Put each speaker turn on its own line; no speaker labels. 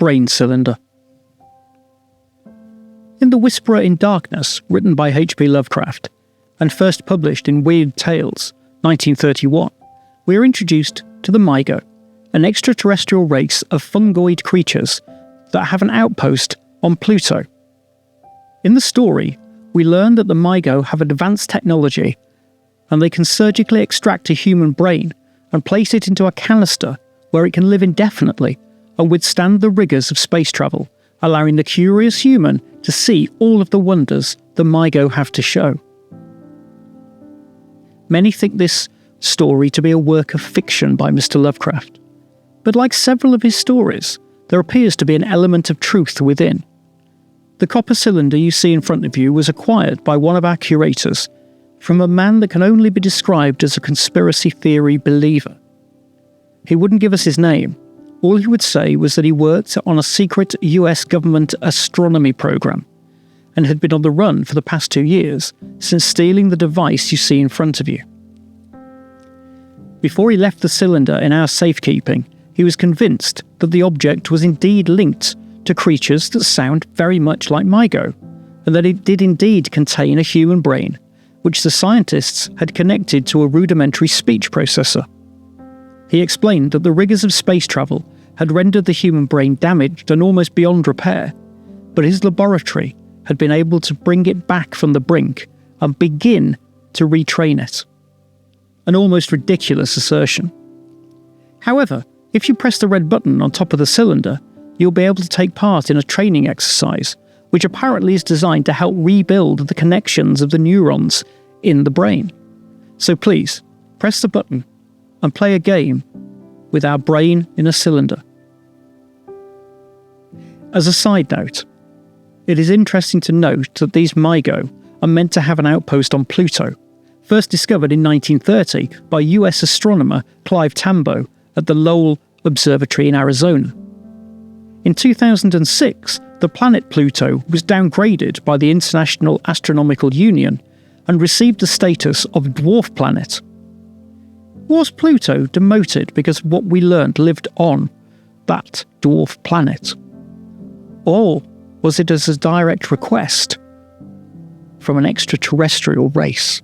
brain cylinder. In The Whisperer in Darkness, written by H.P. Lovecraft, and first published in Weird Tales, 1931, we are introduced to the Mygo, an extraterrestrial race of fungoid creatures that have an outpost on Pluto. In the story, we learn that the Mygo have advanced technology, and they can surgically extract a human brain and place it into a canister where it can live indefinitely and withstand the rigours of space travel, allowing the curious human to see all of the wonders the Mygo have to show. Many think this story to be a work of fiction by Mr. Lovecraft, but like several of his stories, there appears to be an element of truth within. The copper cylinder you see in front of you was acquired by one of our curators from a man that can only be described as a conspiracy theory believer. He wouldn't give us his name. All he would say was that he worked on a secret US government astronomy program and had been on the run for the past 2 years since stealing the device you see in front of you. Before he left the cylinder in our safekeeping, he was convinced that the object was indeed linked to creatures that sound very much like Mygo, and that it did indeed contain a human brain, which the scientists had connected to a rudimentary speech processor. He explained that the rigours of space travel had rendered the human brain damaged and almost beyond repair, but his laboratory had been able to bring it back from the brink and begin to retrain it. An almost ridiculous assertion. However, if you press the red button on top of the cylinder, you'll be able to take part in a training exercise, which apparently is designed to help rebuild the connections of the neurons in the brain. So please, press the button and play a game with our brain in a cylinder. As a side note, it is interesting to note that these Mygo are meant to have an outpost on Pluto, first discovered in 1930 by US astronomer Clive Tambo at the Lowell Observatory in Arizona. In 2006, the planet Pluto was downgraded by the International Astronomical Union and received the status of dwarf planet. Was Pluto demoted because what we learned lived on that dwarf planet? Or was it as a direct request from an extraterrestrial race?